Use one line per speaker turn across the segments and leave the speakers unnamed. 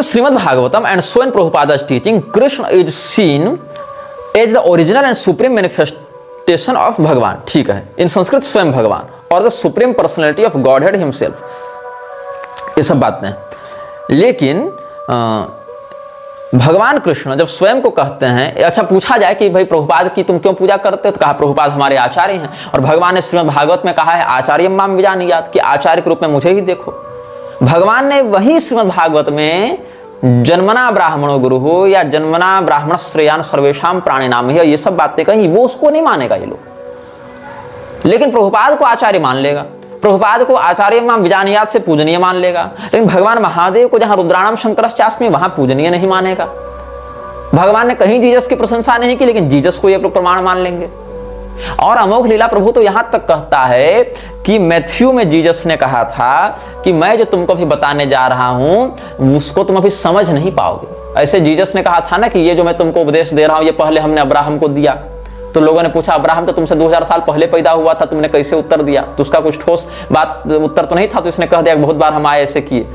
the Srimad Bhagavatam and so in Prabhupada's teaching, Krishna is seen as the original and supreme manifestation of Bhagavan. ठीक है, in Sanskrit स्वयं भगवान और the supreme personality of Godhead himself, ये सब बातें हैं। लेकिन भगवान कृष्ण जब स्वयं को कहते हैं, अच्छा पूछा जाए कि भाई प्रभुपाद की तुम क्यों पूजा करते हो, तो कहा प्रभुपाद हमारे आचार्य हैं, और भगवान ने श्रीमद् भागवत में कहा है आचार्य माम विजानीयात्, कि आचार्य के रूप में मुझे ही देखो। भगवान ने वही श्रीमद् भागवत में जन्मना ब्राह्मणो गुरु हो या जन्मना ब्राह्मण श्रेयान सर्वेशाम प्राणी नाम ही, ये सब बातें कही, वो उसको नहीं मानेगा ये लोग, लेकिन प्रभुपाद को आचार्य मान लेगा, प्रभुपाद को आचार्य माम विजानीयात् से पूजनीय मान लेगा। लेकिन भगवान महादेव को जहां रुद्राणाम शंकरश्चास्मि वहां पूजनीय नहीं मानेगा। भगवान ने कहीं जीसस की प्रशंसा नहीं की, लेकिन जीसस को ये लोग प्रमाण मान लेंगे। और अमोघ लीला प्रभु तो यहां तक कहता है कि मैथ्यू में जीसस ने कहा था कि मैं जो तुमको अभी बताने जा रहा हूं उसको तुम अभी समझ नहीं पाओगे। ऐसे जीसस ने कहा था ना कि ये जो मैं तुमको उपदेश दे रहा हूं ये पहले हमने अब्राहम को दिया। तो लोगों ने पूछा अब्राहम तो तुमसे 2000 साल पहले पैदा हुआ था, तुमने कैसे उत्तर दिया? तो उसका कुछ ठोस बात उत्तर तो नहीं था, तो इसने कह दिया बहुत बार हम आए ऐसे किए।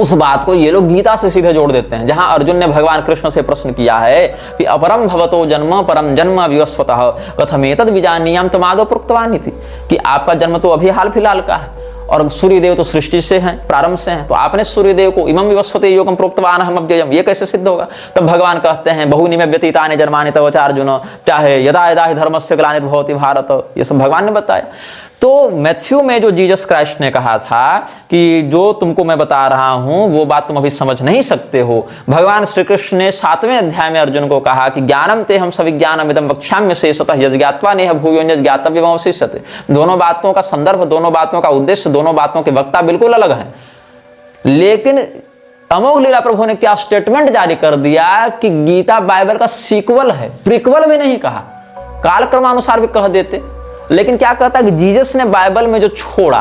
उस बात को ये लोग गीता से सीधे जोड़ देते हैं, जहां अर्जुन ने भगवान कृष्ण से प्रश्न किया है कि अपरम भवतो जन्म परम जन्म विवस्वतः कथमेतद् विजानीयाम तमादो प्रोक्तवानिति, कि आपका जन्म तो अभी हाल फिलहाल का है और सूर्यदेव तो सृष्टि से हैं, प्रारंभ से हैं, तो आपने सूर्यदेव को इमं विवस्वते योगम प्रोक्तवान हम अव्ययम, ये कैसे सिद्ध होगा? तब भगवान कहते हैं बहुनि में व्यतीतानि जन्मानि तव च अर्जुन चाहे यदा यदा हि धर्मस्य ग्लानिर्भवति भारत, ये सब भगवान ने बताया। तो मैथ्यू में जो जीसस क्राइस्ट ने कहा था कि जो तुमको मैं बता रहा हूं वो बात तुम अभी समझ नहीं सकते हो, भगवान श्री कृष्ण ने 7वें अध्याय में अर्जुन को कहा कि ज्ञानम ते हम सविज्ञानम इदं वक्ष्याम्य शेषतः यज्ञात्वा नेह भूयो यज्ञातव्यम अवशिष्यते। दोनों बातों का संदर्भ, दोनों बातों का उद्देश्य, दोनों बातों के वक्ता बिल्कुल अलग हैं। लेकिन अमोघ लीला प्रभु ने क्या स्टेटमेंट जारी कर दिया कि गीता बाइबल का सीक्वल है, प्रीक्वल भी नहीं कहा, कालक्रमानुसार भी कह देते। लेकिन क्या कहता कि जीसस ने बाइबल में जो छोड़ा,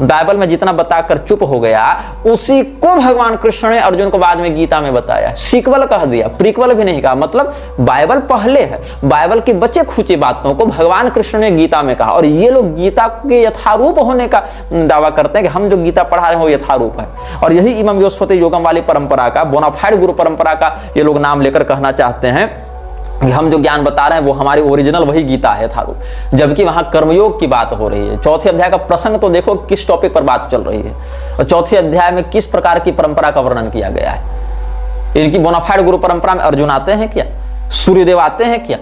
बाइबल में जितना बताकर चुप हो गया, उसी को भगवान कृष्ण ने अर्जुन को बाद में गीता में बताया, सीक्वल कह दिया, प्रीक्वल भी नहीं कहा। मतलब बाइबल पहले है, बाइबल की बचे खुची बातों को भगवान कृष्ण ने गीता में कहा। और ये लोग गीता के यथारूप होने का दावा करते हैं कि हम जो गीता पढ़ा रहे हैं वो यथारूप है, और यही इमं विवस्वते योगम वाली परंपरा का, बोनाफाइड गुरु परंपरा का ये लोग नाम लेकर कहना चाहते हैं कि हम जो ज्ञान बता रहे हैं वो हमारी ओरिजिनल वही गीता है थारू, जबकि वहां कर्मयोग की बात हो रही है। चौथे अध्याय का प्रसंग तो देखो किस टॉपिक पर बात चल रही है, और चौथे अध्याय में किस प्रकार की परंपरा का वर्णन किया गया है। इनकी बोनाफाइड गुरु परंपरा में अर्जुन आते हैं क्या? सूर्यदेव आते हैं क्या?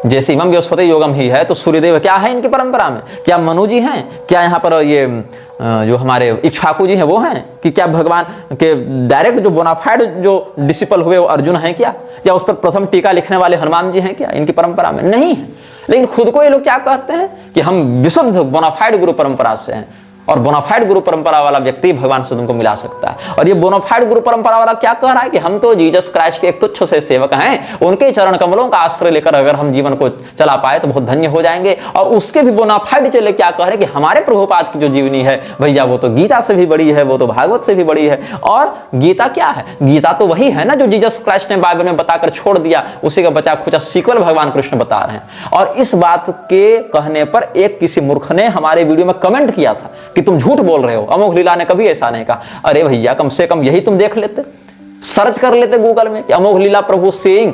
जैसे इमं विवस्वते योगम ही है तो सूर्यदेव क्या है इनकी परंपरा में? क्या मनु जी हैं? क्या यहाँ पर ये जो हमारे इक्ष्वाकु जी हैं वो हैं? कि क्या भगवान के डायरेक्ट जो बोनाफाइड जो डिसिपल हुए वो अर्जुन हैं क्या? या उस पर प्रथम टीका लिखने वाले हनुमान जी हैं क्या? इनकी परंपरा में नहीं है। लेकिन खुद को ये लोग क्या कहते हैं कि हम विशुद्ध बोनाफाइड गुरु परंपरा से हैं, और बोनाफाइड गुरु परंपरा वाला व्यक्ति भगवान से तुमको मिला सकता है। और ये बोनाफाइड गुरु परंपरा वाला क्या कह रहा है कि हम तो जीसस क्राइस्ट के एक तुच्छ से सेवक हैं, उनके चरण कमलों का आश्रय लेकर अगर हम जीवन को चला पाए तो बहुत धन्य हो जाएंगे। और उसके भी बोनाफाइड चले क्या कह रहे कि हमारे प्रभुपाद की जो जीवनी है भैया वो तो गीता से भी बड़ी है, वो तो भागवत से भी बड़ी है। और गीता क्या है? गीता तो वही है ना जो जीसस क्राइस्ट ने बाइबल में बताकर छोड़ दिया, उसी का बचा खुचा सीक्वल भगवान कृष्ण बता रहे हैं। और इस बात के कहने पर एक किसी मूर्ख ने हमारे वीडियो में कमेंट किया था कि तुम झूठ बोल रहे हो, अमोघ लीला ने कभी ऐसा नहीं कहा। अरे भैया कम से कम यही तुम देख लेते, सर्च कर लेते गूगल में कि Amogh Lila Prabhu saying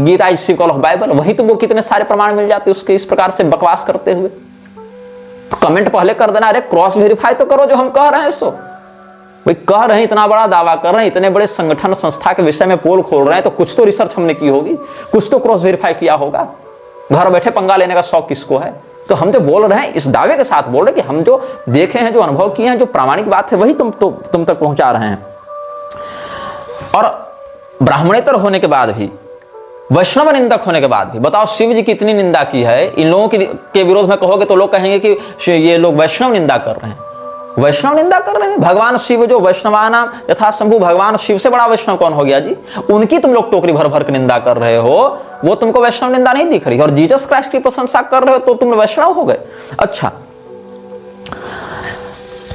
Gita is sequel of Bible, वही तुमको कितने सारे प्रमाण मिल जाते उसके इस प्रकार से बकवास करते हुए। तो कमेंट पहले कर देना, अरे क्रॉस वेरीफाई तो करो जो हम कह रहे हैं। सो भाई कह रहे हैं, इतना बड़ा दावा कर रहे हैं, इतने बड़े संगठन संस्था के विषय में पोल खोल रहे हैं, तो कुछ तो रिसर्च हमने की होगी, कुछ तो क्रॉस वेरीफाई किया होगा। घर बैठे पंगा लेने का शौक किसको है? तो हम जो बोल रहे हैं इस दावे के साथ बोल रहे हैं कि हम जो देखे हैं, जो अनुभव किए हैं, जो प्रामाणिक बात है वही तुम तक पहुंचा रहे हैं। और ब्राह्मणेतर होने के बाद भी, वैष्णव निंदक होने के बाद भी, बताओ शिव जी की इतनी निंदा की है, इन लोगों के विरोध में कहोगे तो लोग कहेंगे कि ये लोग वैष्णव निंदा कर रहे हैं। वैष्णव निंदा कर रहे हैं? भगवान शिव जो वैष्णवाना यथा शंभु, भगवान शिव से बड़ा वैष्णव कौन हो गया जी? उनकी तुम लोग टोकरी भर भर के निंदा कर रहे हो, वो तुमको वैष्णव निंदा नहीं दिख रही। और जीसस क्राइस्ट की प्रशंसा कर रहे हो तो तुम वैष्णव हो गए। अच्छा,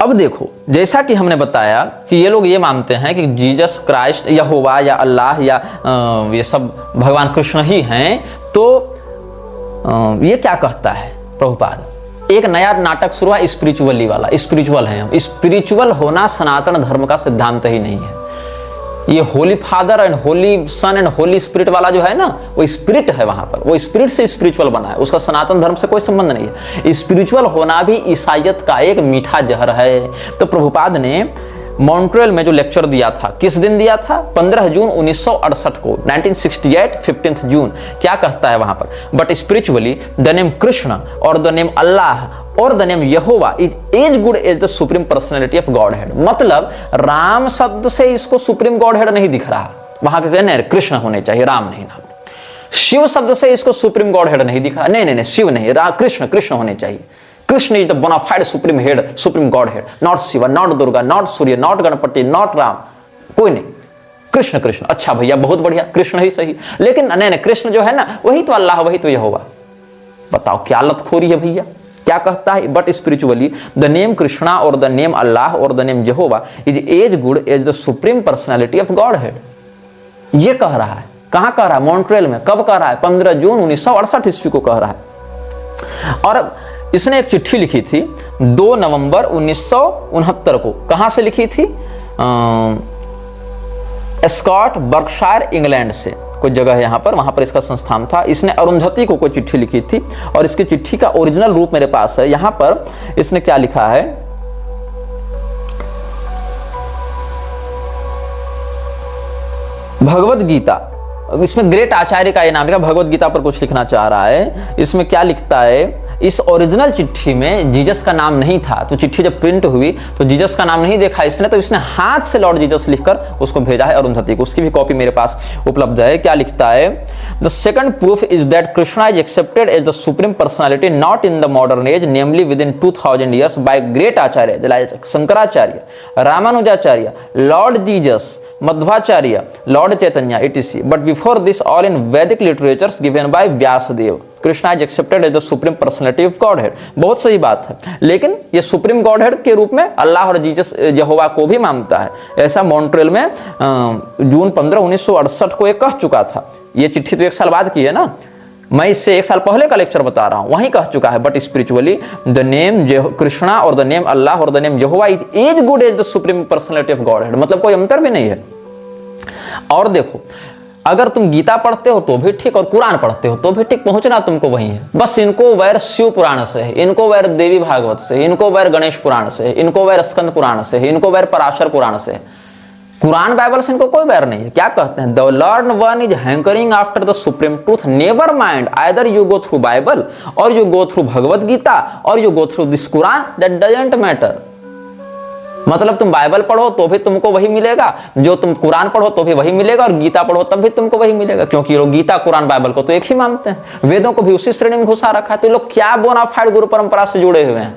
अब देखो जैसा कि हमने बताया कि ये लोग ये मानते हैं कि जीसस क्राइस्ट यहोवा या अल्लाह या ये सब भगवान कृष्ण ही हैं। तो ये क्या कहता है प्रभुपाद? एक नया नाटक शुरू हुआ स्पिरिचुअली वाला। स्पिरिचुअल है हम, स्पिरिचुअल होना सनातन धर्म का सिद्धांत ही नहीं है। ये holy father and holy son and holy spirit वाला जो है ना, वो स्पिरिट है वहां पर, वो स्पिरिट से स्पिरिचुअल बना है, उसका सनातन धर्म से कोई संबंध नहीं है। स्पिरिचुअल होना भी ईसाइयत का एक मीठा जहर है। तो प्रभुपाद ने मॉन्ट्रियल में जो लेक्चर दिया था, किस दिन दिया था? 15 जून 1968 को, 1968 15 जून। क्या कहता है वहां पर? But spiritually the name Krishna और द नेम अल्लाह और the name Jehovah is as good as the supreme personality of godhead. मतलब राम शब्द से इसको सुप्रीम गॉड हेड नहीं दिख रहा, वहां के कहने कृष्ण होने चाहिए, राम नहीं नाम। शिव शब्द से इसको सुप्रीम गॉड हेड नहीं दिख रहा, नहीं, शिव नहीं, कृष्ण, कृष्ण होने चाहिए। Krishna is the bona fide supreme head, supreme godhead, not Shiva, not Durga, not Surya, not Ganpati, not Ram, कोई नहीं, कृष्ण कृष्ण। अच्छा भैया बहुत बढ़िया, कृष्ण ही सही, लेकिन नहीं, कृष्ण जो है ना वही तो अल्लाह, वही तो यहोवा। बताओ क्या लतखोरी है भैया। क्या कहता है? But spiritually the name Krishna और द नेम अल्लाह और the name Jehovah is as good as the supreme personality of godhead. ये कह रहा है, कहां कह रहा है? मॉन्ट्रियल में। कब कह रहा है? 15 जून 1968 ईस्वी को कह रहा है। और इसने एक चिट्ठी लिखी थी 2 नवंबर 1969 को। कहां से लिखी थी? स्कॉट बर्कशायर इंग्लैंड से कोई जगह है यहाँ पर, वहां पर इसका संस्थान था। इसने अरुंधति को कोई चिट्ठी लिखी थी और इसकी चिट्ठी का ओरिजिनल रूप मेरे पास है। यहां पर इसने क्या लिखा है? भगवद गीता, इसमें ग्रेट आचार्य का ये नाम लिखा, भगवद गीता पर कुछ लिखना चाह रहा है। इसमें क्या लिखता है? इस ओरिजिनल चिट्ठी में जीसस का नाम नहीं था, तो चिट्ठी जब प्रिंट हुई तो जीसस का नाम नहीं देखा इसने, तो इसने हाथ से लॉर्ड जीसस लिखकर उसको भेजा है अरुंधति को। उसकी भी कॉपी मेरे पास उपलब्ध है। क्या लिखता है? The second proof is that Krishna is accepted as the supreme personality not in the modern age, namely within 2000 years by great Acharya Shankaracharya, Ramanujacharya, lord Jesus, Madhvacharya, lord Chaitanya etc. But before this, all in Vedic literatures given by Vyasadev, Krishna is accepted as the supreme personality of godhead. बहुत सही बात है, लेकिन ये supreme God head के रूप में अल्लाह और जीसस यहोवा को भी मानता है। ऐसा मॉन्ट्रियल में जून 15 1968 को ये कह चुका था। ये चिट्ठी तो 1 साल बाद की है ना, मैं इससे 1 साल पहले का लेक्चर बता रहा हूं, वहीं कह चुका है। But spiritually the name Krishna और द नेम अल्लाह और the name Jehovah is as good as the supreme personality of godhead. मतलब कोई अंतर भी नहीं है। और देखो, अगर तुम गीता पढ़ते हो तो भी ठीक और कुरान पढ़ते हो तो भी ठीक, पहुंचना तुमको वही है। बस इनको वैर शिव पुराण से है, इनको वैर देवी भागवत से, इनको वैर गणेश पुराण से, इनको वैर स्कंद पुराण से, इनको वैर पराशर पुराण से। कुरान बाइबल से इनको कोई वैर नहीं है। क्या कहते हैं? The lord one is hankering after the supreme truth, never mind either you go through Bible और you go through Bhagavad Gita और you go through this Quran, that doesn't matter. मतलब तुम बाइबल पढ़ो तो भी तुमको वही मिलेगा, जो तुम कुरान पढ़ो तो भी वही मिलेगा, और गीता पढ़ो तब भी तुमको वही मिलेगा, क्योंकि लोग गीता कुरान बाइबल को तो एक ही मानते हैं, वेदों को भी उसी श्रेणी में घुसा रखा है। तो लोग क्या बोनाफाइड गुरु परंपरा से जुड़े हुए हैं,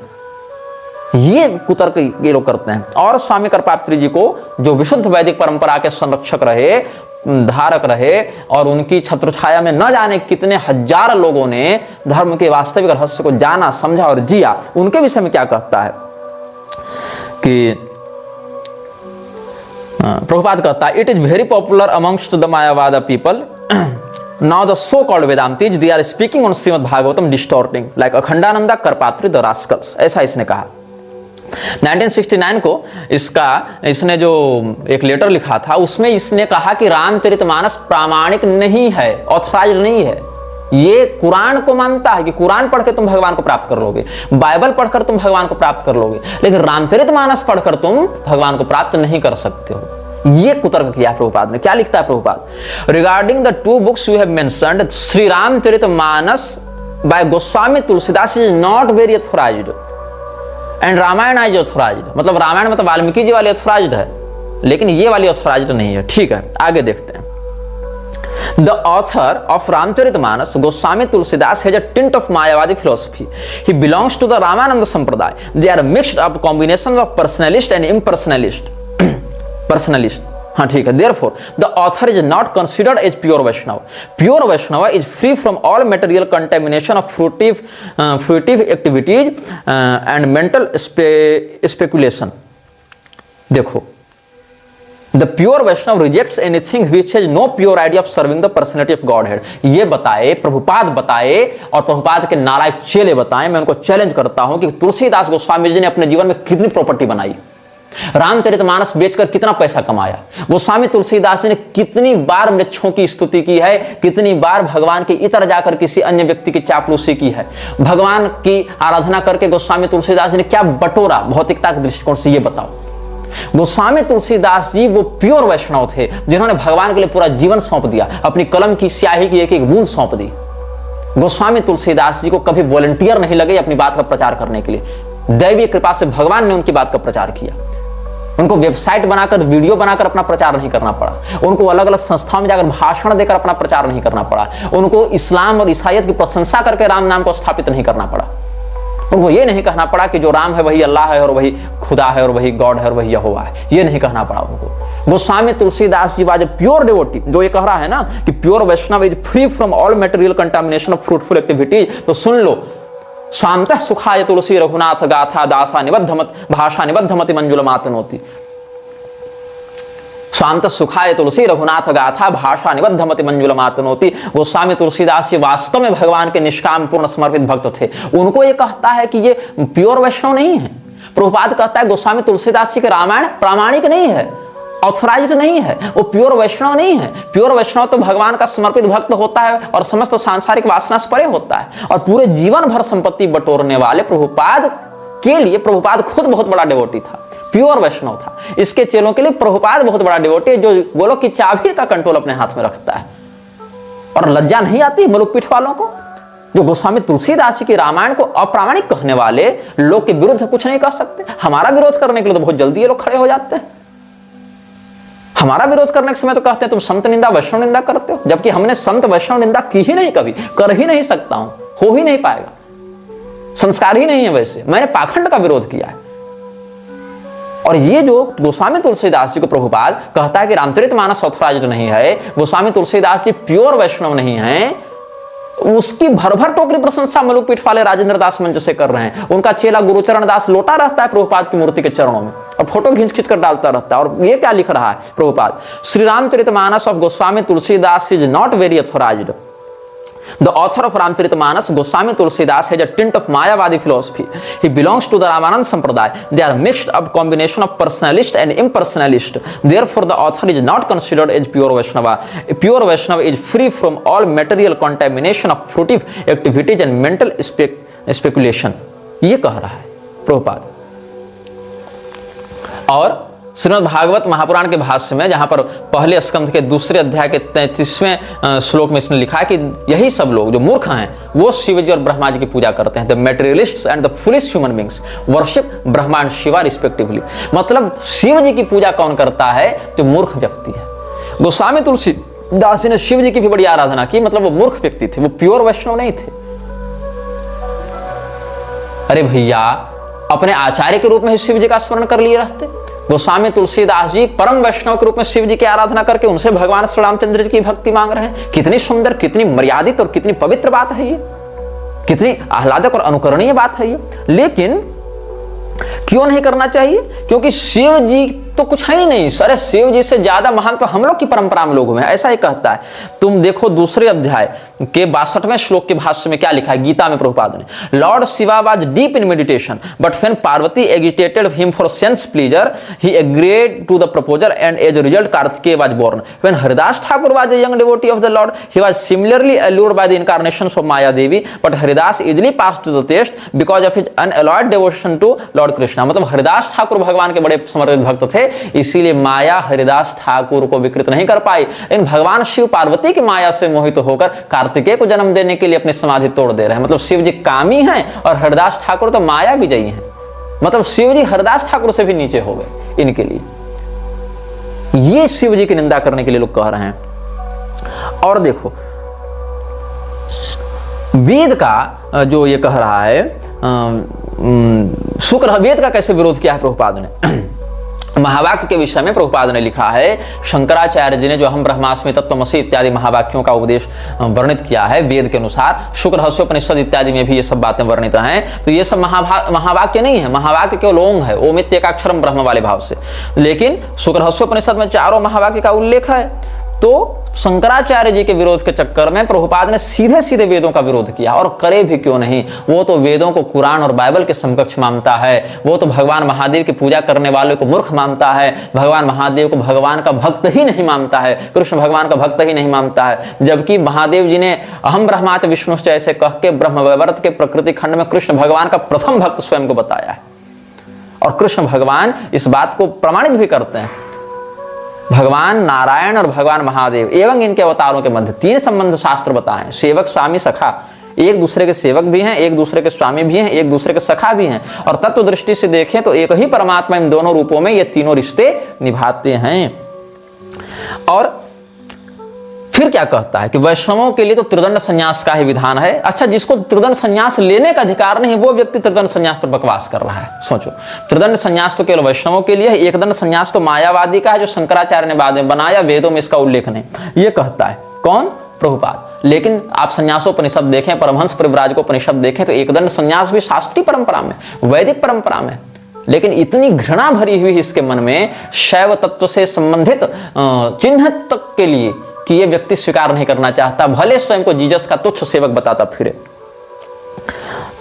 ये कुतर्क ये लोग करते हैं। और स्वामी कृपात्री जी को, जो विशुद्ध वैदिक परंपरा के संरक्षक रहे, धारक रहे, और उनकी छत्रछाया में न जाने कितने हजार लोगों ने धर्म के वास्तविक रहस्य को जाना, समझा और जिया, उनके विषय में क्या कहता है कि प्रभुपाद कहता है, it is very popular amongst the Mayavada people now the so called Vedantis, they are speaking on Shrimad Bhagavatam distorting like Akhandananda Karpatri the rascals. ऐसा इसने कहा। 1969 को इसने जो एक लेटर लिखा था, उसमें इसने कहा कि रामचरितमानस प्रामाणिक नहीं है, ऑथराइज्ड नहीं है। ये कुरान को मानता है कि कुरान पढ़कर तुम भगवान को प्राप्त कर लोगे, बाइबल पढ़कर तुम भगवान को प्राप्त कर लोगे, लेकिन रामचरितमानस पढ़कर तुम भगवान को प्राप्त नहीं कर सकते हो। ये कुतर्क किया प्रभुपाद ने। क्या लिखता है Prabhupada? Regarding the 2 books you have mentioned, Shri Ramcharitmanas by Goswami Tulsidas is not very authorised and Ramayana is authorised. मतलब रामायण मतलब वाल्मीकि जी वाली ऑथराइज्ड है, लेकिन ये वाली ऑथराइज्ड नहीं है। ठीक है, आगे देखते हैं। The author of Ramcharitmanas, Goswami Tulsidas, has a tint of Mayavadi philosophy. He belongs to the Ramananda Sampradaya. They are mixed up combinations of personalist and impersonalist. Personalist. हाँ ठीक है। Therefore, the author is not considered as pure Vaishnava. Pure Vaishnava is free from all material contamination of fruitive activities and mental speculation. देखो, The pure Vaishnava rejects anything which has no pure idea of serving the personality of Godhead. ये बताए, प्रभुपाद बताए, और प्रभुपाद के नालायक चेले बताएं। मैं उनको चैलेंज करता हूं कि तुलसीदास गोस्वामी जी ने अपने जीवन में कितनी प्रॉपर्टी बनाई, रामचरितमानस बेचकर कितना पैसा कमाया। गोस्वामी तुलसीदास जी ने कितनी बार वृक्षों की स्तुति की है, कितनी बार भगवान के इतर जाकर किसी अन्य व्यक्ति की चापलूसी की है। भगवान की आराधना करके गोस्वामी तुलसीदास जी ने क्या बटोरा भौतिकता के दृष्टिकोण से, ये बताओ। गोस्वामी तुलसीदास जी वो प्योर वैष्णव थे जिन्होंने भगवान के लिए पूरा जीवन सौंप दिया, अपनी कलम की स्याही की एक एक बूंद सौंप दी। गोस्वामी तुलसीदास जी को कभी वॉलंटियर नहीं लगे अपनी बात का प्रचार करने के लिए। दैवीय कृपा से भगवान ने उनकी बात का प्रचार किया। उनको वेबसाइट बनाकर, वीडियो बनाकर अपना प्रचार नहीं करना पड़ा। उनको अलग अलग संस्थाओं में जाकर भाषण देकर अपना प्रचार नहीं करना पड़ा। उनको इस्लाम और ईसाईयत की प्रशंसा करके राम नाम को स्थापित नहीं करना पड़ा। उनको ये नहीं कहना पड़ा कि जो राम है वही अल्लाह है और वही खुदा है और वही गॉड है और वही यहोवा है, ये नहीं कहना पड़ा उनको। Goswami Tulsidas ji was pure devotee, जो ये कह रहा है ना कि pure Vaishnava is free from all material contamination of fruitful activities, तो सुन लो, स्वांतः सुखाय तुलसी रघुनाथ गाथा दासा निबद्धमत भाषा निबद्धमति मंजुल मातनोति। स्वांत सुखाय तुलसी रघुनाथ गाथा भाषा निबद्धमति मंजुल मातनोति। गोस्वामी तुलसीदास जी वास्तव में भगवान के निष्काम पूर्ण समर्पित भक्त थे। उनको ये कहता है कि ये प्योर वैष्णव नहीं है। प्रभुपाद कहता है गोस्वामी तुलसीदास जी के रामायण प्रामाणिक नहीं है, ऑथराइज्ड नहीं है, वो प्योर वैष्णव नहीं है। प्योर वैष्णव तो भगवान का समर्पित भक्त होता है और समस्त सांसारिक वासना से परे होता है। और पूरे जीवन भर संपत्ति बटोरने वाले प्रभुपाद के लिए प्रभुपाद खुद बहुत बड़ा डिवोटी था, प्योर वैष्णव था। इसके चेलों के लिए प्रभुपाद बहुत बड़ा डिवोटी है, जो गोलोक की चाबी का कंट्रोल अपने हाथ में रखता है। और लज्जा नहीं आती मुलुक पीठ वालों को, जो गोस्वामी तुलसीदास जी के रामायण को अप्रामाणिक कहने वाले लोग के विरुद्ध कुछ नहीं कर सकते। हमारा विरोध करने के लिए तो बहुत जल्दी ये लोग खड़े हो जाते हैं। हमारा विरोध करने के समय तो कहते हैं तुम संत निंदा वैष्णव निंदा करते हो, जबकि हमने संत वैष्णव निंदा की ही नहीं, कभी कर ही नहीं सकता हूं, हो ही नहीं पाएगा, संस्कार ही नहीं है। वैसे मैंने पाखंड का विरोध किया है। और ये जो गोस्वामी तुलसीदास जी को प्रभुपाद कहता है कि रामचरितमानस ऑथराइज्ड नहीं है, गोस्वामी तुलसीदास जी प्योर वैष्णव नहीं है, उसकी भर भर टोकरी प्रशंसा मलुक पीठ वाले राजेंद्र दास मंच से कर रहे हैं। उनका चेला गुरुचरण दास लोटा रहता है प्रभुपाद की मूर्ति के चरणों में और फोटो खींच खींच कर डालता रहता है। और ये क्या लिख रहा है Prabhupada, Shri Ramcharitmanas of Goswami Tulsidas is not very authorised. The author of Ramcharitmanas, Goswami Tulsidas, has a tint of Mayavadi philosophy. He belongs to the Ramananda Sampradaya. They are mixed up combination of personalist and impersonalist. Therefore, the author is not considered as pure Vaishnava. A pure Vaishnava is free from all material contamination of fruitive activities and mental speculation. ये कह रहा है प्रभुपाद। और श्रीमद् भागवत महापुराण के भाष्य में, जहां पर पहले स्कंध के दूसरे अध्याय के 33वें श्लोक में इसने लिखा है कि यही सब लोग जो मूर्ख हैं वो शिव जी और ब्रह्मा जी की पूजा करते हैं। The materialists and the foolish human beings worship Brahma and Shiva respectively. मतलब शिव जी की पूजा कौन करता है? जो मूर्ख व्यक्ति है। गोस्वामी तुलसीदास जी ने शिव जी की भी बड़ी आराधना की, मतलब वो मूर्ख व्यक्ति थे, वो प्योर वैष्णव नहीं थे। अरे भैया, अपने आचार्य के रूप में शिव जी का स्मरण कर लिए रहते। गोस्वामी तुलसीदास जी परम वैष्णव के रूप में शिव जी की आराधना करके उनसे भगवान श्री रामचंद्र जी की भक्ति मांग रहे हैं। कितनी सुंदर, कितनी मर्यादित और कितनी पवित्र बात है ये, कितनी आह्लादक और अनुकरणीय बात है ये। लेकिन क्यों नहीं करना चाहिए? क्योंकि शिव जी तो कुछ है ही नहीं। अरे शिव जी से ज्यादा महान तो हम लोग की परंपरा में लोग हुए हैं, ऐसा ही कहता है। तुम देखो दूसरे अध्याय के 62वें श्लोक के भाष्य में क्या लिखा है गीता में प्रभुपाद ने। Lord Shiva was deep in meditation but when Parvati agitated him for sense pleasure he agreed to the proposal and as a result Kartikeya was born. When Haridas Thakur was a young devotee of the lord he was similarly allured by the incarnations of Maya Devi but Haridas easily passed to the test because of his unalloyed devotion to Lord Krishna। मतलब हरिदास ठाकुर भगवान के बड़े समर्पित भक्त थे, इसीलिए माया हरिदास ठाकुर को विकृत नहीं कर पाई। इन भगवान शिव पार्वती की माया से मोहित होकर कार्तिकेय को जन्म देने के लिए अपनी समाधि तोड़ दे रहे हैं। मतलब शिव जी कामी हैं और हरिदास ठाकुर तो माया विजयी हैं। मतलब शिव जी हरिदास ठाकुर से भी नीचे हो गए इनके लिए। ये शिव जी की निंदा करने के लिए लोग कह रहे हैं। और देखो वेद का जो ये कह रहा है, शुक्र वेद का कैसे विरोध किया है प्रभुपाद ने। महावाक्य के विषय में प्रभुपाद ने लिखा है, शंकराचार्य जी ने जो हम ब्रह्मास्मि तत्त्वमसि इत्यादि महावाक्यों का उपदेश वर्णित किया है वेद के अनुसार, शुक्र रहस्योपनिषद इत्यादि में भी ये सब बातें वर्णित हैं। तो ये सब महावाक्य नहीं है, महावाक्य केवल ओम है, ओमित्येकाक्षरम ब्रह्म वाले भाव से। लेकिन शुक्र रहस्योपनिषद में चारों महावाक्य का उल्लेख है। तो शंकराचार्य जी के विरोध के चक्कर में प्रभुपाद ने सीधे सीधे वेदों का विरोध किया, और करे भी क्यों नहीं। वो तो वेदों को कुरान और बाइबल के समकक्ष मानता है, वो तो भगवान महादेव की पूजा करने वाले को मूर्ख मानता है, भगवान महादेव को भगवान का भक्त ही नहीं मानता है, कृष्ण भगवान का भक्त ही नहीं मानता है। जबकि महादेव जी ने अहम ब्रह्माच विष्णु ऐसे कह के ब्रह्मवैवर्त के प्रकृति खंड में कृष्ण भगवान का प्रथम भक्त स्वयं को बताया है, और कृष्ण भगवान इस बात को प्रमाणित भी करते हैं। भगवान नारायण और भगवान महादेव एवं इनके अवतारों के मध्य 3 संबंध शास्त्र बताएं, सेवक स्वामी सखा। एक दूसरे के सेवक भी हैं, एक दूसरे के स्वामी भी हैं, एक दूसरे के सखा भी हैं, और तत्व दृष्टि से देखें तो एक ही परमात्मा इन दोनों रूपों में ये तीनों रिश्ते निभाते हैं। और फिर क्या कहता है कि वैष्णवों के लिए तो त्रिदंड संन्यास का ही विधान है। अच्छा, जिसको त्रिदंड संन्यास लेने का अधिकार नहीं, वो व्यक्ति त्रिदंड संन्यास पर बकवास कर रहा है। सोचो, त्रिदंड संन्यास तो केवल वैष्णवों के लिए है, एक दंड संन्यास तो मायावादी का है, जो शंकराचार्य ने बाद में बनाया, वेदों में इसका उल्लेख नहीं। ये कहता है कौन? प्रभुपाद। लेकिन आप संन्यासोपनिषद देखें, परमहंस परिव्राजकोपनिषद देखें, तो एक दंड संन्यास भी शास्त्रीय परंपरा में, वैदिक परंपरा में, लेकिन इतनी घृणा भरी हुई इसके मन में शैव तत्व से संबंधित चिन्ह तक के लिए कि ये व्यक्ति स्वीकार नहीं करना चाहता, भले स्वयं को जीसस का तुच्छ सेवक बताता फिरे।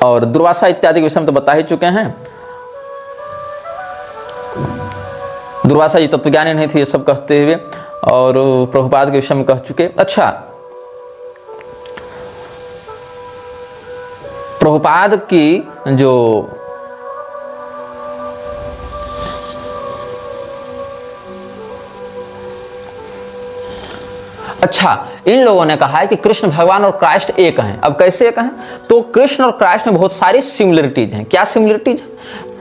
और दुर्वासा इत्यादि के विषय में तो बता ही चुके हैं। दुर्वासा जी तत्वज्ञानी नहीं थे ये सब कहते हुए, और प्रभुपाद के विषय में कह चुके। अच्छा, प्रभुपाद की जो इन लोगों ने कहा है कि कृष्ण भगवान और क्राइस्ट एक हैं। अब कैसे एक हैं? तो कृष्ण और क्राइस्ट में बहुत सारी सिमिलरिटीज हैं। क्या सिमिलरिटीज?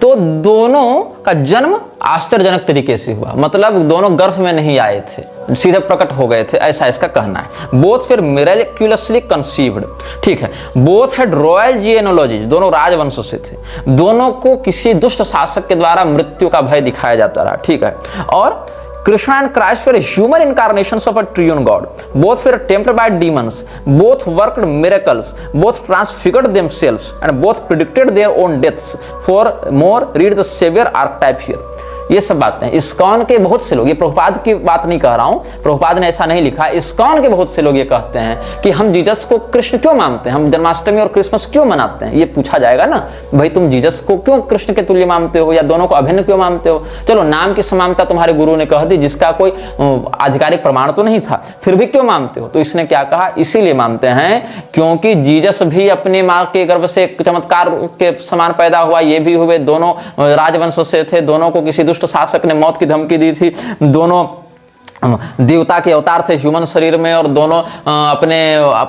तो दोनों का जन्म आश्चर्यजनक तरीके से हुआ, मतलब दोनों गर्भ में नहीं आए थे, सीधे प्रकट हो गए थे, ऐसा इसका कहना है। बोथ फिर मिरेक्युलसली कंसीव्ड, ठीक है। बोथ हैड रॉयल जीनोलॉजी, दोनों राजवंश से थे। दोनों को किसी दुष्ट शासक के द्वारा मृत्यु का भय दिखाया जाता रहा, ठीक है। और Krishna and Christ were human incarnations of a triune God. Both were tempted by demons. Both worked miracles. Both transfigured themselves, and both predicted their own deaths. For more, read the Savior archetype here. ये सब बातें ISKCON के बहुत से लोग, ये प्रभुपाद की बात नहीं कह रहा हूं, प्रभुपाद ने ऐसा नहीं लिखा, इस्कॉन के बहुत से लोग ये कहते हैं कि हम जीसस को कृष्ण क्यों मानते हैं, हम जन्माष्टमी और क्रिसमस क्यों मनाते हैं। ये पूछा जाएगा ना, भाई तुम जीसस को क्यों कृष्ण के तुल्य मानते हो, या दोनों को अभिन्न क्यों मानते हो। चलो, नाम की समानता तुम्हारे गुरु ने कह दी, जिसका कोई आधिकारिक प्रमाण तो नहीं था, फिर भी क्यों मानते हो। तो इसने क्या कहा, इसीलिए मानते हैं क्योंकि जीसस भी अपनी माँ के गर्भ से चमत्कार के समान पैदा हुआ, ये भी हुए, दोनों राजवंश से थे, दोनों को किसी दुष्ट शासक ने मौत की धमकी दी थी, दोनों देवता के अवतार थे ह्यूमन शरीर में, और दोनों अपने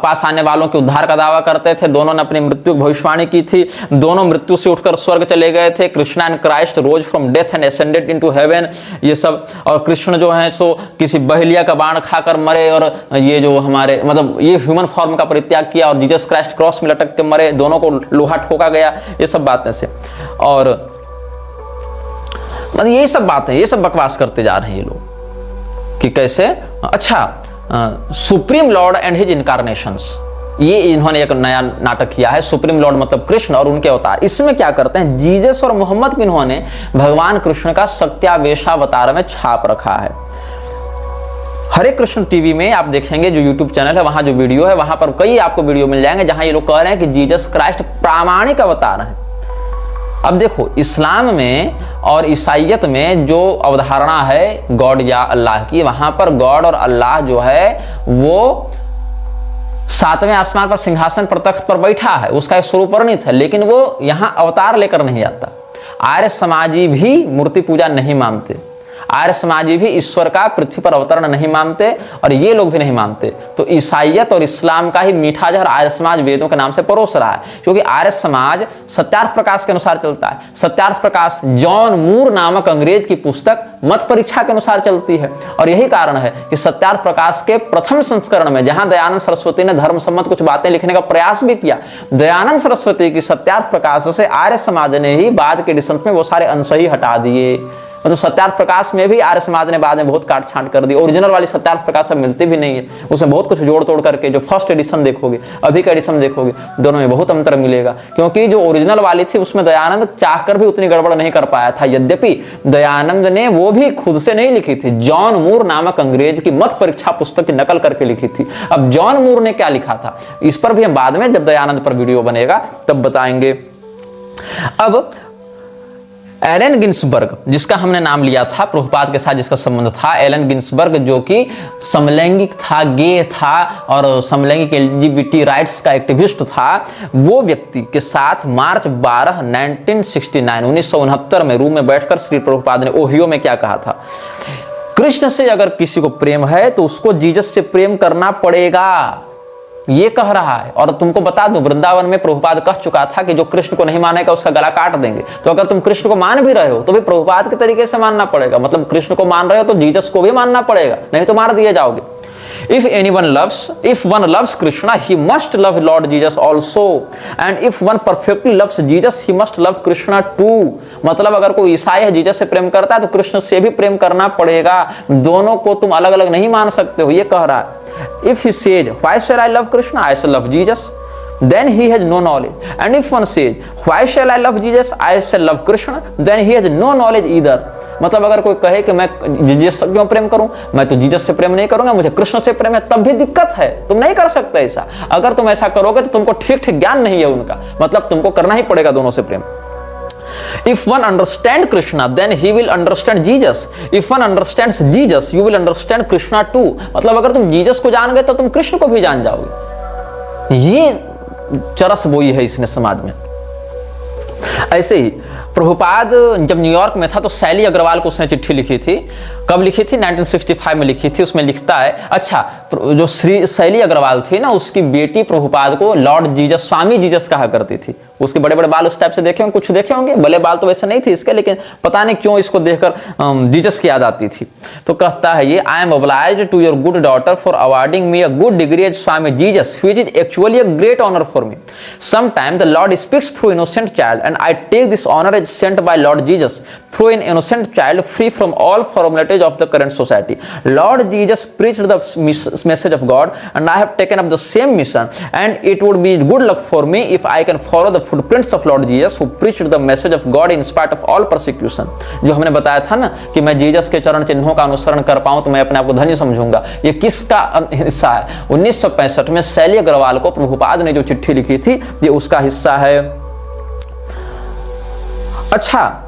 पास आने वालों के उद्धार का दावा करते थे, दोनों ने अपनी मृत्यु की भविष्यवाणी की थी, दोनों मृत्यु से उठकर स्वर्ग चले गए थे। Krishna and Christ rose from death and ascended into heaven, ये सब। और कृष्ण जो है सो किसी बहेलिया का बाण खाकर मरे, और ये जो हमारे मतलब ये ह्यूमन फॉर्म का परित्याग किया, और जीसस क्राइस्ट क्रॉस में लटक के मरे, दोनों को लोहा ठोका गया, ये सब बातें से। और मतलब यही सब बातें, ये सब बकवास करते जा रहे हैं ये लोग कि कैसे। अच्छा, supreme Lord and his incarnations, ये इन्होंने एक नया नाटक किया है। सुप्रीम लॉर्ड मतलब कृष्ण और उनके अवतार। इसमें क्या करते हैं, जीसस और मोहम्मद को इन्होंने भगवान कृष्ण का सत्यावेशावतार में छाप रखा है। हरे कृष्ण टीवी में आप देखेंगे, जो यूट्यूब चैनल है, वहां जो वीडियो है, वहां पर कई आपको वीडियो मिल जाएंगे जहां ये लोग कह रहे हैं कि जीसस क्राइस्ट प्रामाणिक अवतार है। अब देखो, इस्लाम में और ईसाइयत में जो अवधारणा है गॉड या अल्लाह की, वहां पर गॉड और अल्लाह जो है वो 7वें आसमान पर सिंहासन पर तख्त पर बैठा है, उसका एक स्वरूप वर्णित है, लेकिन वो यहां अवतार लेकर नहीं आता। आर्य समाजी भी मूर्ति पूजा नहीं मानते, आर्य समाजी भी ईश्वर का पृथ्वी पर अवतरण नहीं मानते, और ये लोग भी नहीं मानते। तो ईसाइयत और इस्लाम का ही मीठा जहर आर्य समाज वेदों के नाम से परोस रहा है, क्योंकि आर्य समाज सत्यार्थ प्रकाश के अनुसार चलता है। सत्यार्थ प्रकाश जॉन मूर नामक अंग्रेज की पुस्तक मत परीक्षा के अनुसार चलती है, और यही कारण है कि सत्यार्थ प्रकाश के प्रथम संस्करण में, जहां दयानंद सरस्वती ने धर्म सम्मत कुछ बातें लिखने का प्रयास भी किया, दयानंद सरस्वती की सत्यार्थ प्रकाश से आर्य समाज ने ही बाद के एडिशन में वो सारे अंश ही हटा दिए। मतलब सत्यार्थ प्रकाश में भी आर्य समाज ने बाद में बहुत काट छांट कर दी। ओरिजिनल वाली सत्यार्थ प्रकाश अब मिलती भी नहीं है, उसमें बहुत कुछ जोड़ तोड़ करके, जो फर्स्ट एडिशन देखोगे अभी का एडिशन देखोगे, दोनों में बहुत अंतर मिलेगा। क्योंकि जो ओरिजिनल वाली थी उसमें दयानंद चाहकर भी उतनी गड़बड़ नहीं कर पाया था। यद्यपि दयानंद ने वो भी खुद से नहीं लिखी थी, जॉन मूर नामक अंग्रेज की मत परीक्षा पुस्तक की नकल करके लिखी थी। अब जॉन मूर ने क्या लिखा था इस पर भी हम बाद में, जब दयानंद पर वीडियो बनेगा तब बताएंगे। अब एलन गिन्सबर्ग, जिसका हमने नाम लिया था, प्रभुपाद के साथ जिसका संबंध था, एलन गिन्सबर्ग, जो कि समलैंगिक था, गे था और समलैंगिक एलजीबीटी राइट्स का एक्टिविस्ट था, वो व्यक्ति के साथ मार्च 12 1969 में रूम में बैठकर श्री प्रभुपाद ने ओहियो में क्या कहा था, कृष्ण से अगर किसी को प्रेम है तो उसको जीसस से प्रेम करना पड़ेगा, ये कह रहा है। और तुमको बता दूं, वृंदावन में प्रभुपाद कह चुका था कि जो कृष्ण को नहीं मानेगा उसका गला काट देंगे। तो अगर तुम कृष्ण को मान भी रहे हो तो भी प्रभुपाद के तरीके से मानना पड़ेगा, मतलब कृष्ण को मान रहे हो तो जीसस को भी मानना पड़ेगा, नहीं तो मार दिए जाओगे। If one loves Krishna, he must love Lord Jesus also, and if one perfectly loves Jesus, he must love Krishna too. मतलब अगर कोई ईसाई है जीसस से प्रेम करता है तो कृष्ण से भी प्रेम करना पड़ेगा, दोनों को तुम अलग अलग नहीं मान सकते हो, ये कह रहा है। If he says, why shall I love Krishna? I shall love Jesus. Then he has no knowledge. And if one says, why shall I love Jesus? I shall love Krishna. Then he has no knowledge either. मतलब अगर कोई कहे कि मैं Jesus से क्यों प्रेम करूं, मैं तो जीसस से प्रेम नहीं करूंगा, मुझे कृष्ण से प्रेम है, तब भी दिक्कत है, तुम नहीं कर सकते ऐसा। अगर तुम ऐसा करोगे तो तुमको ठीक ठीक ज्ञान नहीं है उनका, मतलब तुमको करना ही पड़ेगा दोनों से प्रेम। If one understands Krishna, then he will understand Jesus. If one understands Jesus, you will understand Krishna too. मतलब अगर तुम जीसस को जान गए तो तुम कृष्ण को भी जान जाओगे। ये चरस बोई है इसने समाज में। ऐसे ही प्रभुपाद जब न्यूयॉर्क में था तो शैली अग्रवाल को उसने चिट्ठी लिखी थी। कब लिखी थी? 1965 में लिखी थी। उसमें लिखता है, अच्छा, जो श्री शैली अग्रवाल थी ना, उसकी बेटी प्रभुपाद को लॉर्ड जीसस, स्वामी जीसस कहा करती थी। उसके बड़े बड़े बाल उस टाइप से देखे होंगे, कुछ देखे होंगे, भले बाल तो वैसे नहीं थे इसके, लेकिन पता नहीं क्यों इसको देखकर जीसस की याद आती थी। तो कहता है ये, I am obliged to your good daughter for awarding me a good degree as Swami Jesus, which is actually a great honour for me. Sometimes the Lord speaks through innocent child, and I take this honor as sent by Lord Jesus through an innocent child, free from all formalities of the current society. Lord Jesus preached the message of God, and I have taken up the same mission. And it would be good luck for me if I can follow the footprints of Lord Jesus, who preached the message of God in spite of all persecution. जो हमने बताया था ना कि मैं Jesus के चरण चिन्हों का अनुसरण कर पाऊं तो मैं अपने आप को धन्य समझूंगा। ये किसका हिस्सा है? 1965 में शैली अग्रवाल को प्रभुपाद ने जो चिट्ठी लिखी थी, ये उसका हिस्सा है। अच्छा,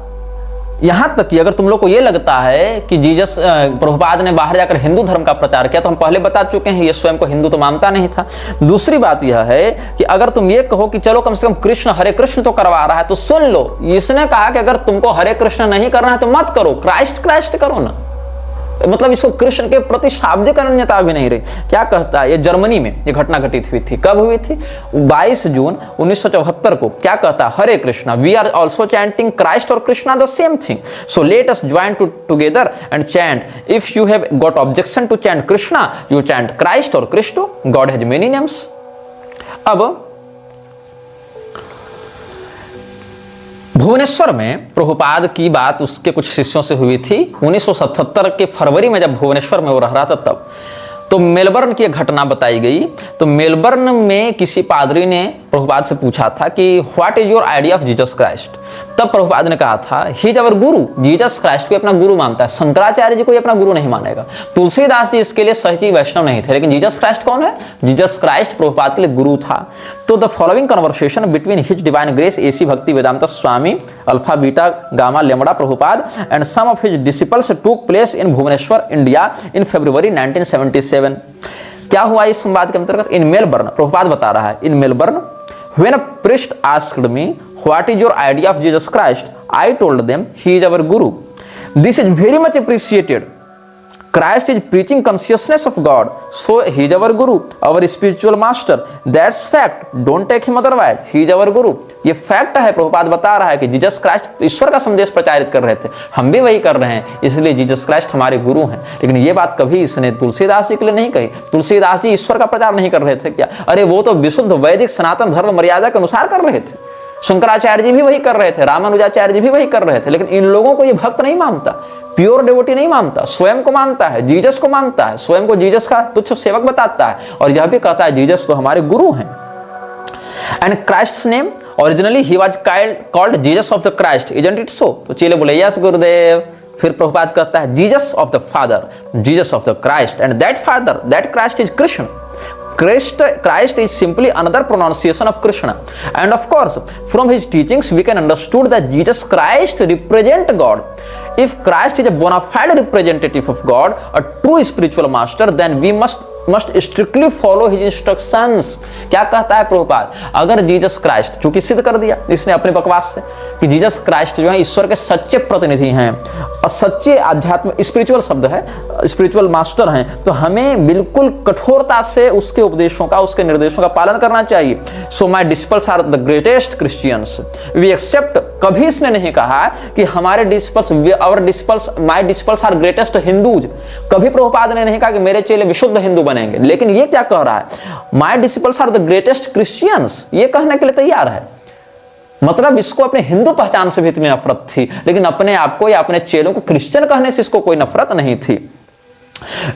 यहां तक कि अगर तुम लोग को यह लगता है कि जीसस, प्रभुपाद ने बाहर जाकर हिंदू धर्म का प्रचार किया, तो हम पहले बता चुके हैं ये स्वयं को हिंदू तो मानता नहीं था। दूसरी बात यह है कि अगर तुम ये कहो कि चलो कम से कम कृष्ण हरे कृष्ण तो करवा रहा है, तो सुन लो, इसने कहा कि अगर तुमको हरे कृष्ण नहीं करना है तो मत करो, क्राइस्ट क्राइस्ट करो ना। मतलब इसको कृष्ण के प्रति शाब्दिक अनन्यता भी नहीं रही। क्या कहता है? ये जर्मनी में ये घटना घटित हुई थी। कब हुई थी? 22 जून 1974 को। क्या कहता है? Hare Krishna, we are also chanting Christ और Krishna the same thing, so let us join together and chant. If you have got objection to chant Krishna, you chant Christ और Krishna, God has many names. अब भुवनेश्वर में प्रभुपाद की बात उसके कुछ शिष्यों से हुई थी 1977 के फरवरी में, जब भुवनेश्वर में वो रह रहा था तब। तो मेलबर्न की एक घटना बताई गई। तो मेलबर्न में किसी पादरी ने प्रभुपाद से पूछा था कि what is your idea of Jesus Christ. तब प्रभुपाद ने कहा था, he is our Guru. Jesus Christ को अपना गुरु मानता है, शंकराचार्य जी को अपना गुरु नहीं मानेगा। तुलसीदास जी इसके लिए सहजी वैष्णव नहीं थे, लेकिन जीसस क्राइस्ट कौन है? जीसस क्राइस्ट प्रभुपाद के लिए गुरु था। तो the following conversation between his divine grace AC Bhakti Vedanta Swami alpha beta gamma lambda Prabhupada and some of his disciples took place in Bhubaneswar India in February 1977। क्या हुआ इस संवाद के अंतर्गत? इन मेलबर्न, प्रभुपाद बता रहा है, in Melbourne when a priest asked me what is your idea of Jesus Christ, I told them he is our guru. This is very much appreciated. Christ is preaching consciousness of God, so he is our guru, our spiritual master. That's fact. Don't take him otherwise. He is our guru. ये fact है। प्रभुपाद बता रहा है कि Jesus Christ ईश्वर का संदेश प्रचारित कर रहे थे, हम भी वही कर रहे हैं, इसलिए जीसस क्राइस्ट हमारे गुरु हैं। लेकिन ये बात कभी इसने तुलसीदास जी के लिए नहीं कही। तुलसीदास जी ईश्वर का प्रचार नहीं कर रहे थे क्या? अरे वो तो विशुद्ध वैदिक सनातन धर्म मर्यादा के अनुसार कर रहे थे। शंकराचार्य जी भी वही कर रहे थे, रामानुजाचार्य जी भी वही कर रहे थे, लेकिन इन लोगों को ये भक्त नहीं मानता, प्योर डिवोटी नहीं मानता, स्वयं को मानता है, जीसस को मानता है, स्वयं को जीसस का तुच्छ सेवक बताता है और यह भी कहता है जीसस तो हमारे गुरु हैं। And Christ's name originally he was called Jesus of the Christ, isn't it so? तो चेले बोले यस गुरुदेव। फिर प्रभुपाद कहता है Jesus of the father, Jesus of the Christ, and that father, that Christ is Krishna. Christ is simply another pronunciation of Krishna. And of course, from his teachings, we can understood that Jesus Christ represent God. If Christ is a bona fide representative of God, a true spiritual master, then we must strictly follow his instructions. क्या कहता है प्रभुपाद? अगर Jesus Christ, चूंकि सिद्ध कर दिया इसने अपने बकवास से कि जीसस क्राइस्ट जो है ईश्वर के सच्चे प्रतिनिधि हैं और सच्चे आध्यात्मिक स्पिरिचुअल शब्द है, स्पिरिचुअल मास्टर हैं, तो हमें बिल्कुल कठोरता से उसके उपदेशों का, उसके निर्देशों का पालन करना चाहिए. So my disciples are the greatest Christians, we accept. कभी इसने नहीं कहा कि हमारे disciples, our disciples, my disciples are greatest Hindus. कभी प्रभुपाद ने नहीं कहा कि मेरे चेले विशुद्ध हिंदू बनेंगे, लेकिन ये क्या कह रहा है? My disciples are the greatest Christians, ये कहने के लिए तैयार है. मतलब इसको अपने हिंदू पहचान से भी इतनी नफरत थी, लेकिन अपने आप को या अपने चेलों को क्रिश्चियन कहने से इसको कोई नफरत नहीं थी.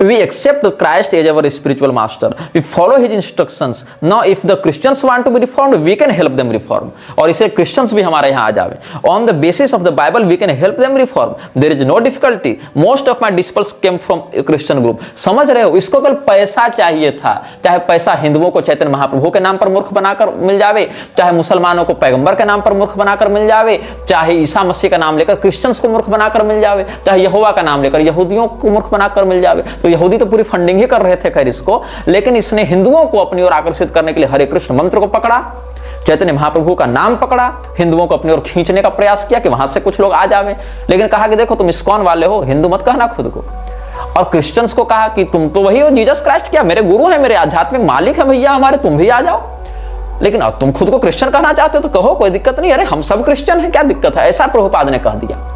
We accept Christ as our spiritual master. We follow his instructions. Now, if the Christians want to be reformed, we can help them reform. और इसे Christians भी हमारे यहाँ आ जावे. On the basis of the Bible, we can help them reform. There is no difficulty. Most of my disciples came from a Christian group. समझ रहे हो? इसको केवल पैसा चाहिए था. चाहे पैसा हिंदुओं को चैतन्य महाप्रभु के नाम पर मूर्ख बनाकर मिल जावे, चाहे मुसलमानों को पैगंबर के नाम पर मूर्ख बनाकर मिल जावे, चाहे ईसा मसीह का नाम लेकर क्रिश्चियंस को मूर्ख बनाकर मिल जावे, चाहे यहोवा का नाम लेकर यहूदियों को मूर्ख बनाकर मिल जावे. तो यहूदी तो पूरी फंडिंग ही कर रहे थे खैर इसको, लेकिन इसने हिंदुओं को अपनी ओर आकर्षित करने के लिए हरे कृष्ण मंत्र को पकड़ा, चैतन्य महाप्रभु का नाम पकड़ा, हिंदुओं को अपनी ओर खींचने का प्रयास किया कि वहां से कुछ लोग आ जावे, लेकिन कहा कि देखो तुम इस्कॉन वाले हो, हिंदू मत कहना खुद को. और क्रिश्चियंस को कहा कि तुम तो वही हो जीसस क्राइस्ट, क्या मेरे गुरु हैं, मेरे आध्यात्मिक मालिक है भैया हमारे, तुम भी आ जाओ. लेकिन अब तुम खुद को क्रिश्चियन कहना चाहते हो तो कहो, कोई दिक्कत नहीं, अरे हम सब क्रिश्चियन हैं, क्या दिक्कत है, ऐसा प्रभुपाद ने कह दिया.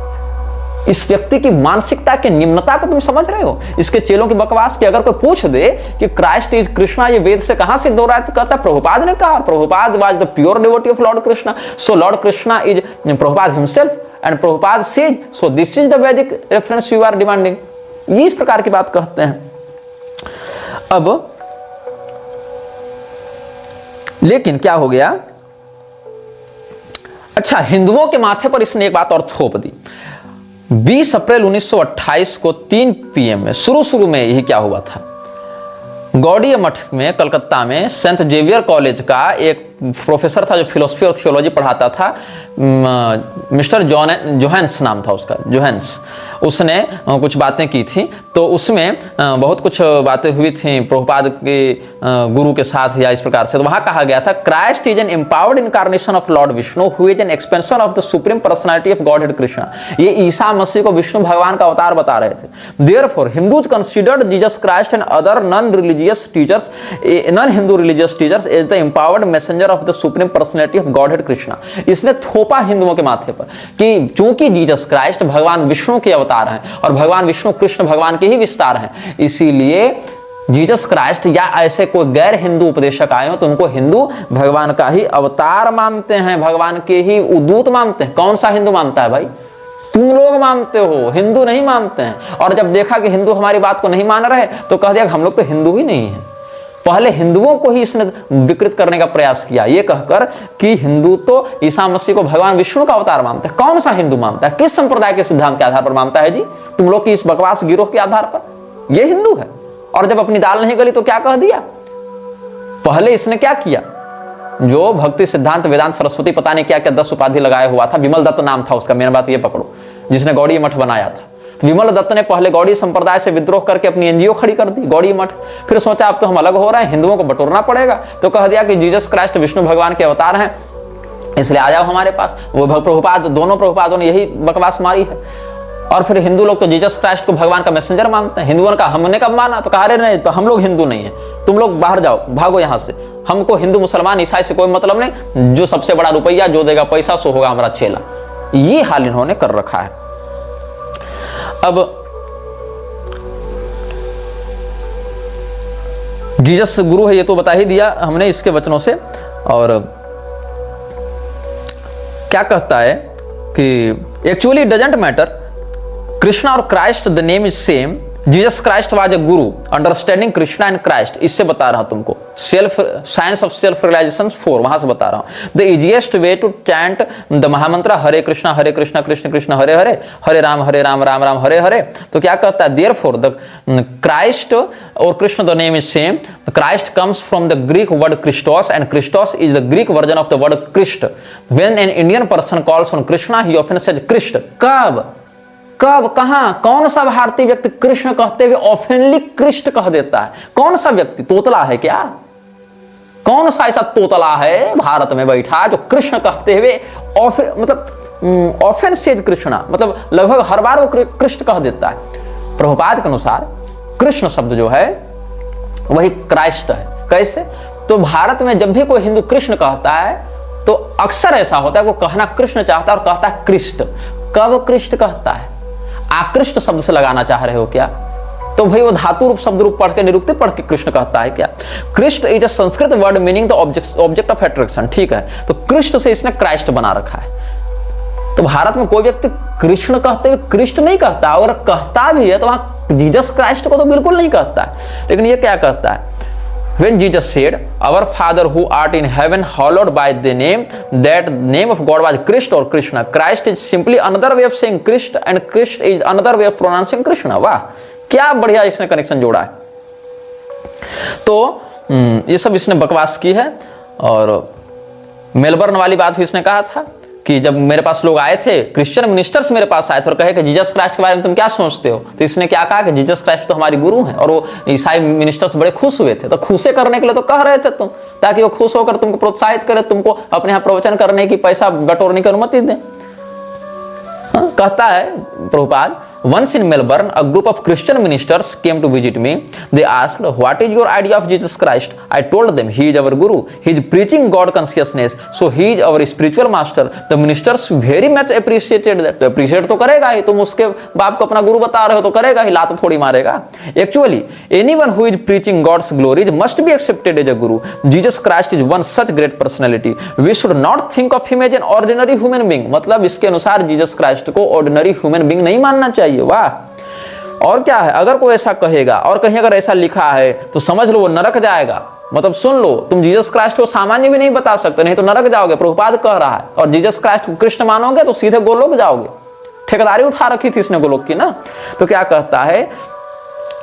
इस व्यक्ति की मानसिकता की निम्नता को तुम समझ रहे हो? इसके चेलों की बकवास की अगर कोई पूछ दे कि क्राइस्ट इज कृष्णा, ये वेद से कहां सिद्ध हो रहा है, तो कहता प्रभुपाद ने कहा. Prabhupada was the pure devotee of Lord Krishna, so Lord Krishna is Prabhupada himself and Prabhupada says, so this is the वैदिक रेफरेंस यू आर डिमांडिंग. ये इस प्रकार की बात कहते हैं. अब लेकिन क्या हो गया? अच्छा, हिंदुओं के माथे पर इसने एक बात और थोप दी. 20 अप्रैल 1928 को 3 PM में शुरू में यही क्या हुआ था, गौड़ीय मठ में कलकत्ता में सेंट जेवियर कॉलेज का एक प्रोफेसर था जो फिलोसफी और थियोलॉजी पढ़ाता था, मिस्टर जोहेंस नाम था उसका, जोहेंस. उसने कुछ बातें की थी, तो उसमें बहुत कुछ बातें हुई थी प्रभुपाद के गुरु के साथ या इस प्रकार से. तो वहां कहा गया था Christ is an empowered incarnation of Lord Vishnu who is an expansion of the supreme personality of godhead Krishna. ये ईसा मसीह को विष्णु भगवान का अवतार बता रहे थे. Therefore Hindus considered Jesus Christ and other non religious teachers, non Hindu religious teachers as the empowered messenger of the supreme personality of godhead Krishna. इसने थोपा हिंदुओं के माथे पर कि चूंकि जीसस क्राइस्ट भगवान विष्णु के अवतार हैं और भगवान विष्णु कृष्ण भगवान के ही विस्तार हैं, इसीलिए जीसस क्राइस्ट या ऐसे कोई गैर हिंदू उपदेशक आए हो तो उनको हिंदू भगवान का ही अवतार मानते हैं, भगवान के ही उदूत मानते हैं. कौन सा हिंदू मानता है भाई? तुम लोग मानते हो, हिंदू नहीं मानते हैं. और जब देखा कि हिंदू हमारी बात को नहीं मान रहे तो कह दिया हम लोग तो हिंदू ही नहीं है. पहले हिंदुओं को ही इसने विकृत करने का प्रयास किया, ये कहकर कि हिंदू तो ईसा मसीह को भगवान विष्णु का अवतार मानते हैं. कौन सा हिंदू मानता है? किस संप्रदाय के सिद्धांत के आधार पर मानता है जी? तुम लोग की इस बकवास गिरोह के आधार पर ये हिंदू है. और जब अपनी दाल नहीं गली तो क्या कह दिया? पहले इसने क्या किया, जो भक्ति सिद्धांत वेदांत सरस्वती पता नहीं क्या क्या 10 उपाधि लगाया हुआ था, विमल दत्त नाम था उसका, मेन बात ये पकड़ो, जिसने गौड़ी मठ बनाया था. तो विमल दत्त ने पहले गौड़ी संप्रदाय से विद्रोह करके अपनी एनजीओ खड़ी कर दी, गौड़ी मठ. फिर सोचा अब तो हम अलग हो रहे हैं, हिंदुओं को बटोरना पड़ेगा, तो कह दिया कि जीसस क्राइस्ट विष्णु भगवान के अवतार हैं, इसलिए आ जाओ हमारे पास. वो प्रभुपाद, दोनों प्रभुपादों ने यही बकवास मारी है. और फिर हिंदू लोग तो जीसस क्राइस्ट को भगवान का मैसेंजर मानते हैं. हिंदुओं का हमने कब माना? तो कहा अरे नहीं, तो हम लोग हिंदू नहीं है, तुम लोग बाहर जाओ, भागो यहां से, हमको हिंदू मुसलमान ईसाई से कोई मतलब नहीं, जो सबसे बड़ा रुपया जो देगा पैसा सो होगा हमारा चेला. ये हाल इन्होंने कर रखा है. अब जीसस गुरु है ये तो बता ही दिया हमने इसके वचनों से. और क्या कहता है कि एक्चुअली डजंट मैटर, कृष्णा और Christ the name is same, Jesus Christ was a Guru, understanding Krishna and Christ, इससे बता रहा हूं तुमको, self science of self realisation 4, वहां से बता रहा हूं। The easiest way to chant the mahamantra Hare Krishna Krishna Krishna Hare Hare, हरे राम राम राम हरे हरे। तो क्या कहता है, देयरफॉर द क्राइस्ट और Krishna the name is same, Christ comes from the Greek word Christos and Christos is the Greek version of the word Krist. When an Indian person calls on Krishna he often says Krist. कब कहां कौन सा भारतीय व्यक्ति कृष्ण कहते हुए ऑफनली कृष्ण कह देता है? कौन सा व्यक्ति? तोतला है क्या? कौन सा ऐसा तोतला है भारत में बैठा जो कृष्ण कहते हुए मतलब ऑफन सेज कृष्णा, मतलब लगभग हर बार वो कृष्ण कह देता है। प्रभुपाद के अनुसार कृष्ण शब्द जो है वही क्राइस्ट है। कैसे? तो भारत में जब भी कोई हिंदू कृष्ण कहता है तो अक्सर ऐसा होता है वो कहना कृष्ण चाहता है और कहता है कृष्ण। कब कृष्ण कहता है? आकृष्ट शब्द से लगाना चाह रहे हो क्या? तो भाई वो धातु रूप शब्द रूप पढ़ के निरुक्ति पढ़ के कृष्ण कहता है क्या? Krishna is a Sanskrit word meaning the object of attraction. ठीक है, तो कृष्ण से इसने क्राइस्ट बना रखा है। तो भारत में कोई व्यक्ति कृष्ण कहते हुए कृष्ण नहीं कहता, और कहता भी है तो वहां जीसस क्राइस्ट को तो बिल्कुल नहीं कहता है। लेकिन ये क्या कहता है? When Jesus said, "Our Father who art in heaven, hallowed by thy name," that name of God was Christ or Krishna. Christ is simply another way of saying Christ, and Christ is another way of pronouncing Krishna. वाह, क्या बढ़िया इसने connection जोड़ा है। तो ये सब इसने बकवास की है। और मेलबर्न वाली बात भी इसने कहा था कि जब मेरे पास लोग आए थे, क्रिश्चियन मिनिस्टर्स मेरे पास आए थे और कहे कि जीसस क्राइस्ट के बारे में तुम क्या सोचते हो, तो इसने क्या कहा कि जीसस क्राइस्ट तो हमारी गुरु हैं। और वो ईसाई मिनिस्टर्स बड़े खुश हुए थे। तो खुशे करने के लिए तो कह रहे थे तुम, ताकि वो खुश होकर तुमको प्रोत्साहित करे, तुमको अपने यहाँ प्रवचन करने की, पैसा बटोरने की अनुमति दें। कहता है Prabhupada, once in Melbourne, a group of Christian ministers came to visit me. They asked, "What is your idea of Jesus Christ?" I told them, "He is our Guru. He is preaching God consciousness. So he is our spiritual master." The ministers very much appreciated that. तो appreciate तो करेगा ही, तुम उसके बाप को अपना गुरु बता रहे हो तो करेगा ही, लात थोड़ी मारेगा। Actually, anyone who is preaching God's glories must be accepted as a Guru. Jesus Christ is one such great personality. We should not think of him as an ordinary human being. मतलब इसके अनुसार Jesus Christ को ordinary human being नहीं मानना चाहिए। वाह, और क्या है, अगर कोई ऐसा कहेगा और कहीं अगर ऐसा लिखा है तो समझ लो वो नरक जाएगा। मतलब सुन लो, तुम जीसस क्राइस्ट को सामान्य भी नहीं बता सकते, नहीं तो नरक जाओगे। प्रभुपाद कह रहा है, और जीसस क्राइस्ट को कृष्ण मानोगे तो सीधे गोलोक जाओगे। ठेकेदारी उठा रखी थी इसने गोलोक की ना। तो क्या कहता है,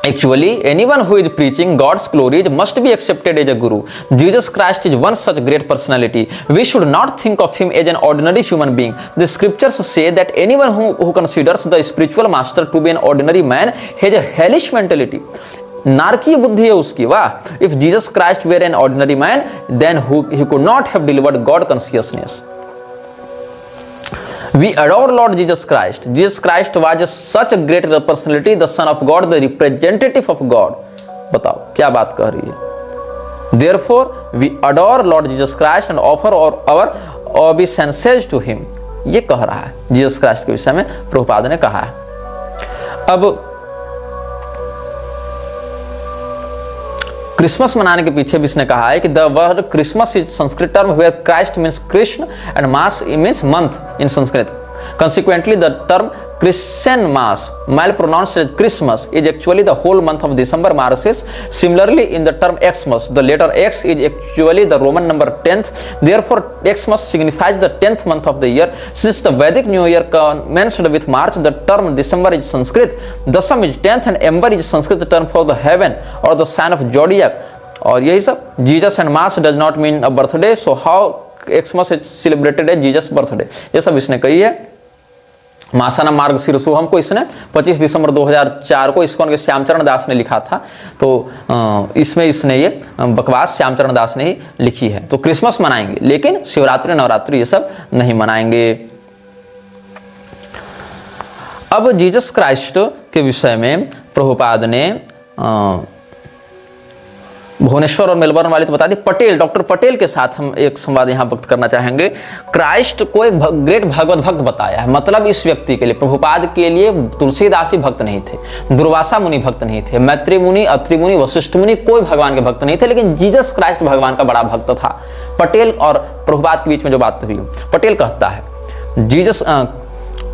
Actually, anyone who is preaching God's glories must be accepted as a guru. Jesus Christ is one such great personality. We should not think of him as an ordinary human being. The scriptures say that anyone who considers the spiritual master to be an ordinary man has a hellish mentality. नारकीय बुद्धि है उसकी। वाह, if Jesus Christ were an ordinary man, then he could not have delivered God consciousness. We adore Lord Jesus Christ. Jesus Christ was such a great personality, the Son of God, the representative of God. बताओ क्या बात कह रही है। Therefore, we adore Lord Jesus Christ and offer our obeisances to him. ये कह रहा है जीसस क्राइस्ट के विषय में प्रभुपाद ने कहा है। अब क्रिसमस मनाने के पीछे भी इसने कहा है कि the word Christmas is Sanskrit term where Christ means Krishna and mas means month in Sanskrit. Consequently, the term Christian Mass, mal pronounced as Christmas, is actually the whole month of December Marches. Similarly, in the term Xmas, the letter X is actually the Roman number 10th. Therefore, Xmas signifies the 10th month of the year. Since the Vedic New Year commenced with March, the term December is Sanskrit. Dasam is 10th and Ember is Sanskrit term for the heaven or the sign of zodiac. और यही सब Jesus and Mass does not mean a birthday. So how Xmas is celebrated as Jesus' birthday? ये सब इसने कही है। मासाना मार्ग शीर्षोहम को इसने 25 दिसंबर 2004 को इस्कॉन के श्यामचरण दास ने लिखा था। तो इसमें इसने ये बकवास श्यामचरण दास ने ही लिखी है। तो क्रिसमस मनाएंगे लेकिन शिवरात्रि नवरात्रि ये सब नहीं मनाएंगे। अब जीसस क्राइस्ट के विषय में प्रभुपाद ने भुवनेश्वर और मेलबर्न वाली तो बता दी, पटेल, डॉक्टर पटेल के साथ हम एक संवाद यहाँ वक्त करना चाहेंगे। क्राइस्ट को एक ग्रेट भगवत भक्त बताया है। मतलब इस व्यक्ति के लिए, प्रभुपाद के लिए तुलसीदासी भक्त नहीं थे, दुर्वासा मुनि भक्त नहीं थे, मैत्री मुनि, अत्रि मुनि, वशिष्ठ मुनि कोई भगवान के भक्त नहीं थे, लेकिन जीसस क्राइस्ट भगवान का बड़ा भक्त था। पटेल और प्रभुपाद के बीच में जो बात हुई, पटेल कहता है Jesus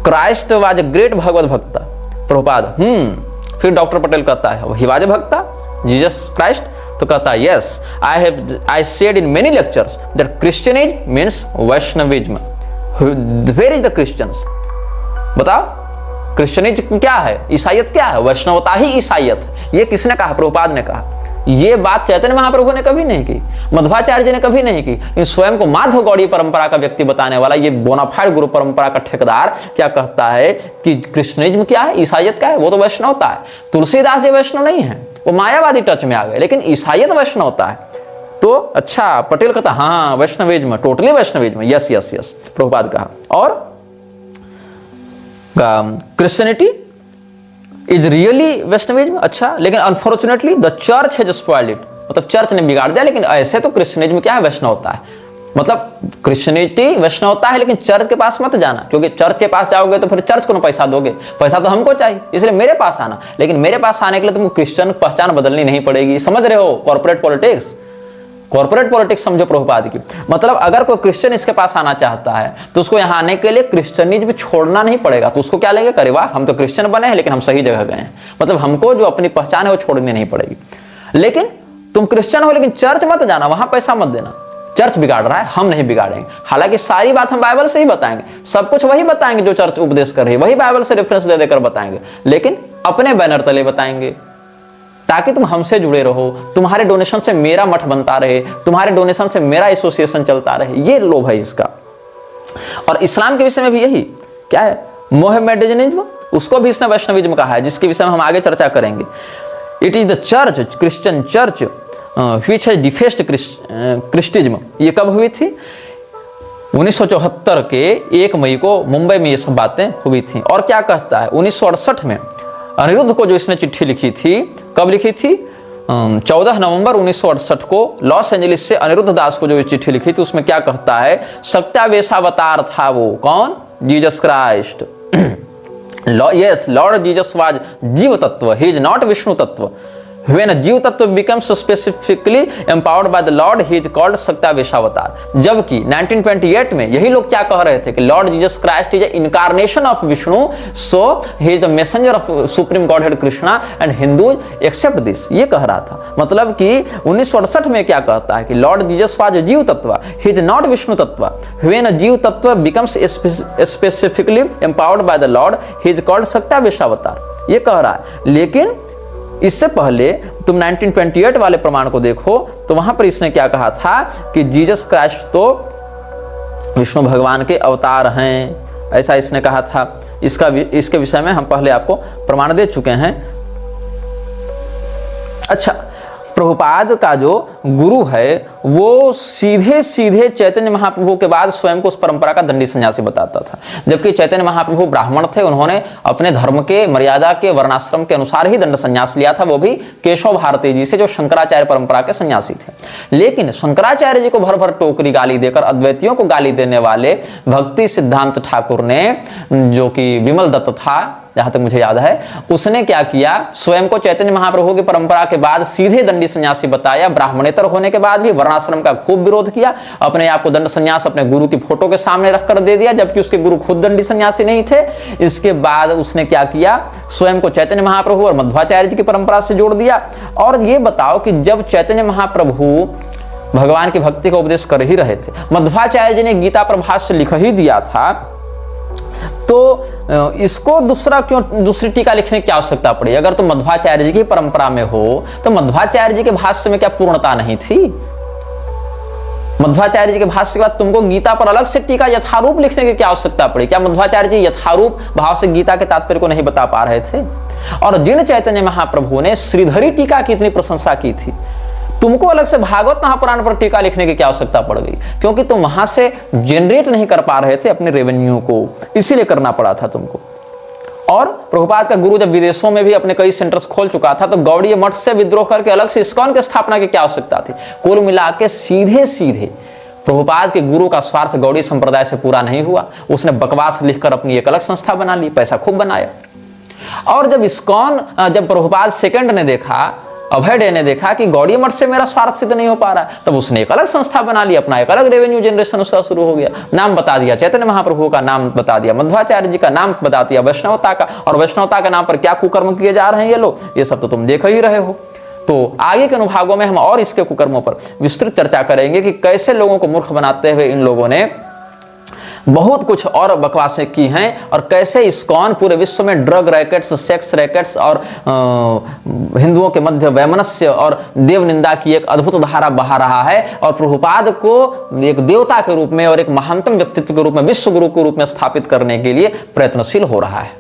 Christ was a great bhagavat bhakta. Prabhupada फिर डॉक्टर पटेल कहता है ही वाज ए भक्ता जीसस क्राइस्ट, तो कहता है yes I said in many lectures that क्रिश्चियनिज्म means Vaishnavism. Where is the Christians? बताओ क्रिश्चियनिज्म क्या है, ईसाइयत क्या है? वैष्णवता ही ईसाइयत। ये किसने कहा? प्रभुपाद ने कहा। ये बात चैतन्य महाप्रभु ने कभी नहीं की, मध्वाचार्य जी ने कभी नहीं की। इन स्वयं को माधव गौड़ी परंपरा का व्यक्ति बताने वाला ये बोनाफाइड गुरु परंपरा का ठेकेदार क्या कहता है कि क्रिश्चियनिज्म क्या है, ईसाइयत क्या है? वो तो वैष्णवता है। तुलसीदास जी वैष्णव नहीं है, वो मायावादी टच में आ गए, लेकिन ईसाइयत वैष्णवता है। तो अच्छा, पटेल कहता हाँ Vaishnavism, totally Vaishnavism, yes yes yes, Prabhupada कहा। और क्रिश्चियनिटी इज रियली वैष्णविज्म। अच्छा, लेकिन unfortunately the church has spoiled it, मतलब चर्च ने बिगाड़ दिया। लेकिन ऐसे तो क्रिश्चियनिज्म क्या है? वैष्णवता है। मतलब क्रिश्चियनिटी वैष्णवता है, लेकिन चर्च के पास मत जाना, क्योंकि चर्च के पास जाओगे तो फिर चर्च को ना पैसा दोगे, पैसा तो हमको चाहिए, इसलिए मेरे पास आना। लेकिन मेरे पास आने के लिए तुमको क्रिश्चियन पहचान बदलनी नहीं पड़ेगी। समझ रहे हो? कॉर्पोरेट पॉलिटिक्स, कॉर्पोरेट पॉलिटिक्स समझो प्रभुपाद की। मतलब अगर कोई क्रिश्चियन इसके पास आना चाहता है तो उसको यहाँ आने के लिए क्रिश्चियनिज्म छोड़ना नहीं पड़ेगा। तो उसको क्या लेंगे? करे वाह हम तो क्रिश्चियन बने हैं, लेकिन हम सही जगह गए हैं। मतलब हमको जो अपनी पहचान है वो छोड़नी नहीं पड़ेगी। लेकिन तुम क्रिश्चियन हो, लेकिन चर्च मत जाना, वहां पैसा मत देना। चर्च बिगाड़ रहा है, हम नहीं बिगाड़ेंगे। हालांकि सारी बात हम बाइबल से ही बताएंगे, सब कुछ वही बताएंगे जो चर्च उपदेश कर रही है, वही बाइबल से रेफरेंस दे देकर बताएंगे, लेकिन अपने बैनर तले बताएंगे, ताकि तुम हमसे जुड़े रहो, तुम्हारे डोनेशन से मेरा मठ बनता रहे, तुम्हारे डोनेशन से मेरा एसोसिएशन चलता रहे। ये लोभ है इसका। और इस्लाम के विषय में भी यही क्या है? मोहम्मडनिज्म, उसको भी इसने वैष्णविज्म कहा है, जिसके विषय में हम आगे चर्चा करेंगे। It is the church, Christian church which has defaced Christism. ये कब हुई थी? 1974 के 1 मई को मुंबई में ये सब बातें हुई थी। और क्या कहता है? 1968 में अनिरुद्ध को जो इसने चिट्ठी लिखी थी, कब लिखी थी? 14 नवंबर 1968 को लॉस एंजलिस से अनिरुद्ध दास को जो चिट्ठी लिखी थी, उसमें क्या कहता है? सत्यावेशावतार था वो। कौन? Jesus Christ. Yes, Lord Jesus was जीव तत्व, ही इज नॉट विष्णु तत्व। When a जीव तत्व becomes specifically empowered by the Lord, he is called सत्यावेशावतार। जबकि 1928 में यही लोग क्या कह रहे थे कि lord Jesus Christ is incarnation of Vishnu, so he is the messenger of supreme godhead Krishna and Hindus accept this. ये कह रहा था। मतलब कि 1968 में क्या कहता है कि लॉर्ड जीसस वाज जीव तत्व, ही इज नॉट विष्णु तत्व। When a जीव तत्व becomes specifically empowered by the Lord, he is called सत्यावेशावतार। ये कह रहा है। लेकिन इससे पहले तुम 1928 वाले प्रमाण को देखो तो वहां पर इसने क्या कहा था कि जीसस क्राइस्ट तो विष्णु भगवान के अवतार हैं, ऐसा इसने कहा था। इसके विषय में हम पहले आपको प्रमाण दे चुके हैं। अच्छा, प्रभुपाद का जो गुरु है वो सीधे सीधे चैतन्य महाप्रभु के बाद स्वयं को उस परंपरा का दंडी सन्यासी बताता था। जबकि चैतन्य महाप्रभु ब्राह्मण थे, उन्होंने अपने धर्म के मर्यादा के वर्णाश्रम के अनुसार ही दंड सन्यास लिया था, वो भी केशव भारती जी से, जो शंकराचार्य परंपरा के सन्यासी थे। लेकिन शंकराचार्य जी को भर भर टोकरी गाली देकर अद्वैतियों को गाली देने वाले भक्ति सिद्धांत ठाकुर ने, जो कि विमल दत्त था जहां तक मुझे याद है, उसने क्या किया? स्वयं को चैतन्य महाप्रभु की परंपरा के बाद सीधे दंडी सन्यासी बताया। ब्राह्मणेतर होने के बाद भी वर्णाश्रम का खूब विरोध किया, अपने आप को दंड सन्यास अपने गुरु की फोटो के सामने रखकर दे दिया, जबकि उसके गुरु खुद दंडी सन्यासी नहीं थे। इसके बाद उसने क्या किया? स्वयं को चैतन्य महाप्रभु और मध्वाचार्य जी की परंपरा से जोड़ दिया। और ये बताओ कि जब चैतन्य महाप्रभु भगवान की भक्ति का उपदेश कर ही रहे थे, मध्वाचार्य जी ने गीता पर भाष्य लिख ही दिया था, तो इसको दूसरी टीका लिखने की क्या आवश्यकता पड़ी? अगर तुम मध्वाचार्य जी की परंपरा में हो तो मध्वाचार्य जी के भाष्य में क्या पूर्णता नहीं थी? मध्वाचार्य जी के भाष्य के बाद तुमको गीता पर अलग से टीका यथारूप लिखने की क्या आवश्यकता पड़ी? क्या मध्वाचार्य जी यथारूप भाव से गीता के तात्पर्य को नहीं बता पा रहे थे? और जिन चैतन्य महाप्रभु ने श्रीधरी टीका की इतनी प्रशंसा की थी, तुमको अलग से भागवत महापुराण पर टीका लिखने की क्या आवश्यकता पड़ गई? क्योंकि तुम वहां से जनरेट नहीं कर पा रहे थे अपने रेवेन्यू को, इसीलिए करना पड़ा था तुमको। और प्रभुपाद का गुरु जब विदेशों में भी अपने कई सेंटर्स खोल चुका था, तो गौड़ीय मठ से विद्रोह करके अलग से इस्कॉन की स्थापना की क्या आवश्यकता थी? कुल मिला के सीधे सीधे प्रभुपाद के गुरु का स्वार्थ गौड़ी संप्रदाय से पूरा नहीं हुआ। उसने बकवास लिखकर अपनी एक अलग संस्था बना ली, पैसा खूब बनाया। और जब प्रभुपाद सेकंड ने देखा अभय डे ने देखा कि गौड़ीय मठ से मेरा स्वार्थ सिद्ध नहीं हो पा रहा है, तब उसने एक अलग संस्था बना ली, अपना एक अलग रेवेन्यू जनरेशन उसका शुरू हो गया। नाम बता दिया चैतन्य महाप्रभु का, नाम बता दिया मध्वाचार्य जी का, नाम बता दिया वैष्णवता का, और वैष्णवता के नाम पर क्या कुकर्म किए जा रहे हैं ये लोग, ये सब तो तुम देख ही रहे हो। तो आगे के अनुभागों में हम और इसके कुकर्मों पर विस्तृत चर्चा करेंगे कि कैसे लोगों को मूर्ख बनाते हुए इन लोगों ने बहुत कुछ और बकवासें की हैं, और कैसे इस्कॉन पूरे विश्व में ड्रग रैकेट्स, सेक्स रैकेट्स और हिंदुओं के मध्य वैमनस्य और देव निंदा की एक अद्भुत धारा बहा रहा है, और प्रभुपाद को एक देवता के रूप में और एक महानतम व्यक्तित्व के रूप में, विश्व गुरु के रूप में स्थापित करने के लिए प्रयत्नशील हो रहा है।